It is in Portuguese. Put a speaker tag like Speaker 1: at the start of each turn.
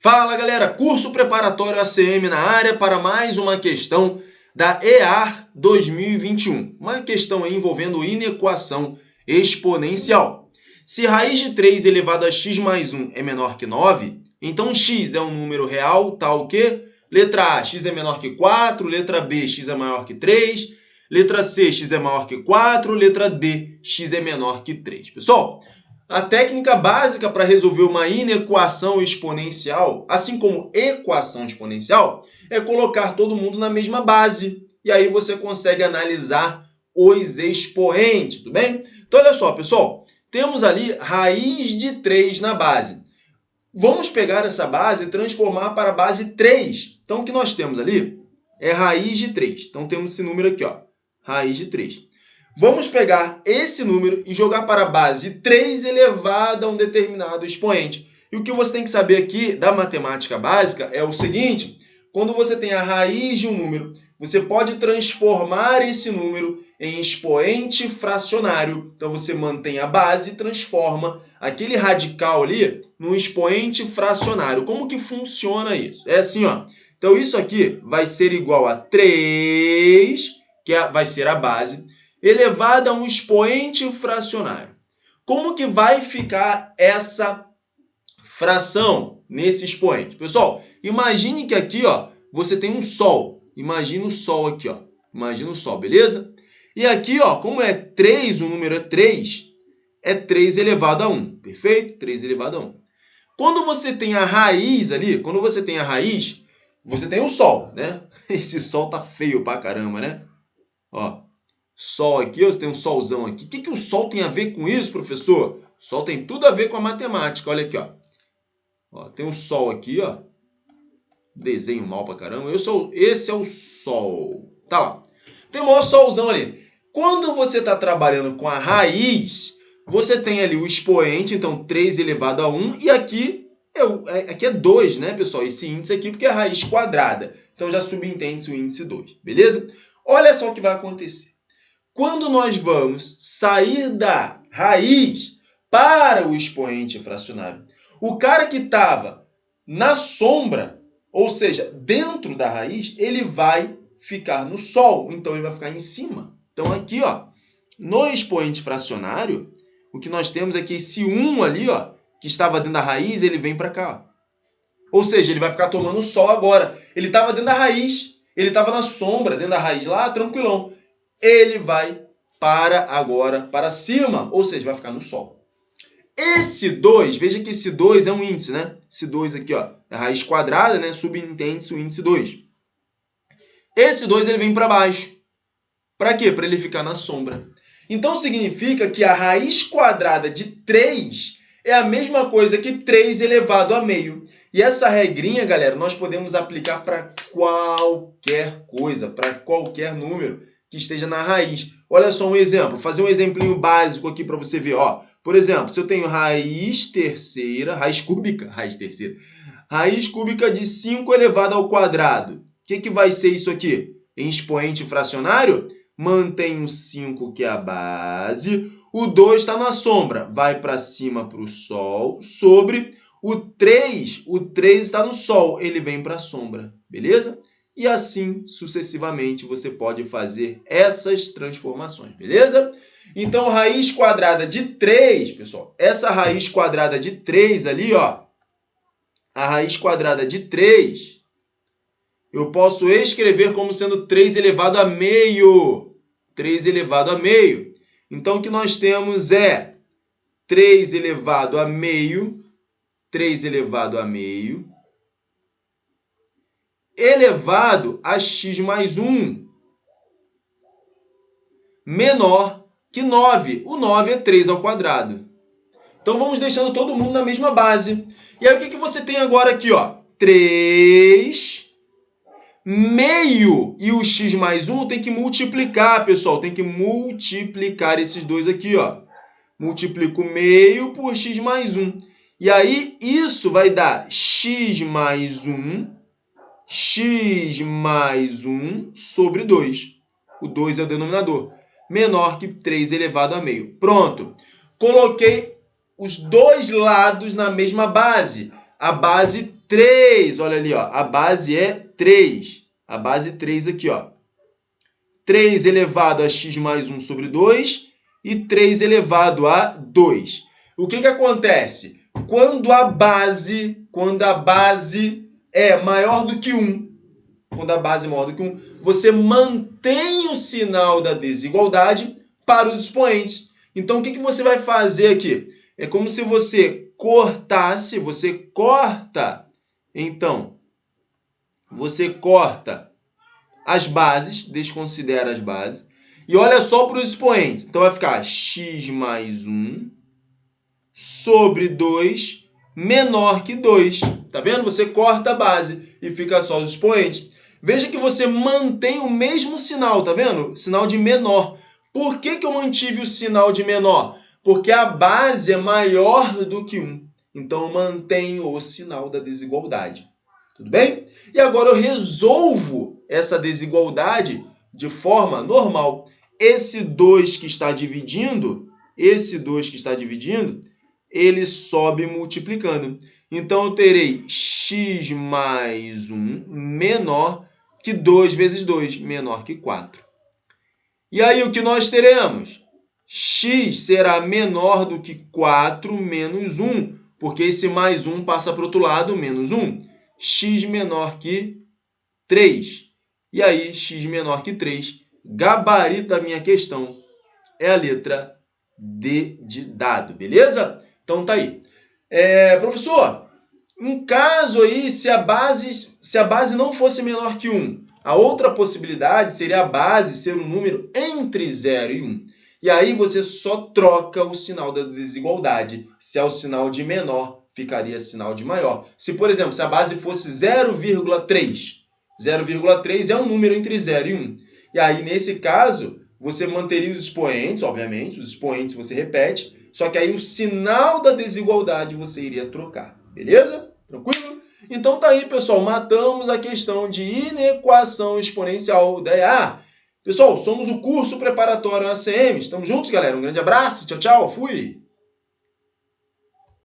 Speaker 1: Fala galera, curso preparatório ACM na área para mais uma questão da EAR 2021. Uma questão aí envolvendo inequação exponencial. Se raiz de 3 elevado a x mais 1 é menor que 9, então x é um número real tal que letra A, x é menor que 4, letra B, x é maior que 3, letra C, x é maior que 4, letra D, x é menor que 3. Pessoal, a técnica básica para resolver uma inequação exponencial, assim como equação exponencial, é colocar todo mundo na mesma base. E aí você consegue analisar os expoentes, tudo bem? Então, olha só, pessoal. Temos ali raiz de 3 na base. Vamos pegar essa base e transformar para a base 3. Então, o que nós temos ali é raiz de 3. Então, temos esse número aqui, ó, raiz de 3. Vamos pegar esse número e jogar para a base 3 elevado a um determinado expoente. E o que você tem que saber aqui da matemática básica é o seguinte: quando você tem a raiz de um número, você pode transformar esse número em expoente fracionário. Então, você mantém a base e transforma aquele radical ali num expoente fracionário. Como que funciona isso? É assim, ó. Então, isso aqui vai ser igual a 3, que vai ser a base, elevada a um expoente fracionário. Como que vai ficar essa fração nesse expoente? Pessoal, imagine que aqui, ó, você tem um sol. Imagina o sol aqui, ó. Imagina o sol, beleza? E aqui, ó, como é 3, o número é 3 elevado a 1. Perfeito? 3 elevado a 1. Quando você tem a raiz ali, você tem o sol, né? Esse sol tá feio pra caramba, né? Ó. Sol aqui, você tem um solzão aqui. O que o sol tem a ver com isso, professor? O sol tem tudo a ver com a matemática. Olha aqui, ó. Tem um sol aqui, ó. Desenho mal pra caramba. Esse é o sol. Tá lá. Tem um maior solzão ali. Quando você está trabalhando com a raiz, você tem ali o expoente, então 3 elevado a 1. E aqui é 2, né, pessoal? Esse índice aqui, porque é a raiz quadrada. Então já subentende-se o índice 2. Beleza? Olha só o que vai acontecer. Quando nós vamos sair da raiz para o expoente fracionário, o cara que estava na sombra, ou seja, dentro da raiz, ele vai ficar no sol, então ele vai ficar em cima. Então aqui, ó, no expoente fracionário, o que nós temos é que esse 1 ali, ó, que estava dentro da raiz, ele vem para cá. Ó. Ou seja, ele vai ficar tomando sol agora. Ele estava dentro da raiz, ele estava na sombra, dentro da raiz lá, tranquilão. Ele vai para cima, ou seja, vai ficar no sol. Esse 2, veja que esse 2 é um índice, né? Esse 2 aqui, ó, é a raiz quadrada, né? Subentende-se o índice 2. Esse 2 ele vem para baixo. Para quê? Para ele ficar na sombra. Então significa que a raiz quadrada de 3 é a mesma coisa que 3 elevado a meio. E essa regrinha, galera, nós podemos aplicar para qualquer coisa, para qualquer número que esteja na raiz. Olha só um exemplo, fazer um exemplinho básico aqui para você ver. Ó. Por exemplo, se eu tenho raiz cúbica de 5 elevado ao quadrado. O que vai ser isso aqui? Em expoente fracionário, mantém o 5, que é a base. O 2 está na sombra, vai para cima para o sol, sobre o 3 está no sol, ele vem para a sombra, beleza? E assim, sucessivamente, você pode fazer essas transformações, beleza? Então, raiz quadrada de 3, pessoal, essa raiz quadrada de 3 ali, ó, a raiz quadrada de 3, eu posso escrever como sendo 3 elevado a meio. 3 elevado a meio. Então, o que nós temos é 3 elevado a meio, 3 elevado a meio, elevado a x mais 1, menor que 9. O 9 é 3 ao quadrado. Então, vamos deixando todo mundo na mesma base. E aí, o que você tem agora aqui? Ó? 3 meio e o x mais 1 tem que multiplicar, pessoal. Tem que multiplicar esses dois aqui, ó. Multiplico meio por x mais 1. E aí, isso vai dar x mais 1 sobre 2. O 2 é o denominador. Menor que 3 elevado a meio. Pronto. Coloquei os dois lados na mesma base. a base 3. Olha ali, ó, a base é 3. A base 3 aqui, ó. 3 elevado a x mais 1 sobre 2 e 3 elevado a 2. O que acontece? Quando a base é maior do que 1, você mantém o sinal da desigualdade para os expoentes. Então, o que você vai fazer aqui? É como se você cortasse, então, você corta as bases, desconsidera as bases, e olha só para os expoentes. Então, vai ficar x mais 1 sobre 2 menor que 2. Tá vendo? Você corta a base e fica só os expoentes. Veja que você mantém o mesmo sinal, tá vendo? Sinal de menor. Por que eu mantive o sinal de menor? Porque a base é maior do que 1. Então, eu mantenho o sinal da desigualdade. Tudo bem? E agora eu resolvo essa desigualdade de forma normal. Esse 2 que está dividindo, ele sobe multiplicando. Então, eu terei x mais 1 menor que 2 vezes 2, menor que 4. E aí, o que nós teremos? X será menor do que 4 menos 1, porque esse mais 1 passa para o outro lado, menos 1. X menor que 3. E aí, x menor que 3, gabarito da minha questão é a letra D de dado, beleza? Então, tá aí. Professor, em caso aí, se a base não fosse menor que 1, a outra possibilidade seria a base ser um número entre 0 e 1. E aí você só troca o sinal da desigualdade. Se é o sinal de menor, ficaria sinal de maior. Se, por exemplo, se a base fosse 0,3, 0,3 é um número entre 0 e 1. E aí, nesse caso, você manteria os expoentes, obviamente, os expoentes você repete, só que aí o sinal da desigualdade você iria trocar. Beleza? Tranquilo? Então tá aí, pessoal. Matamos a questão de inequação exponencial da EA. Pessoal, somos o curso preparatório ACM. Estamos juntos, galera. Um grande abraço. Tchau, tchau. Fui!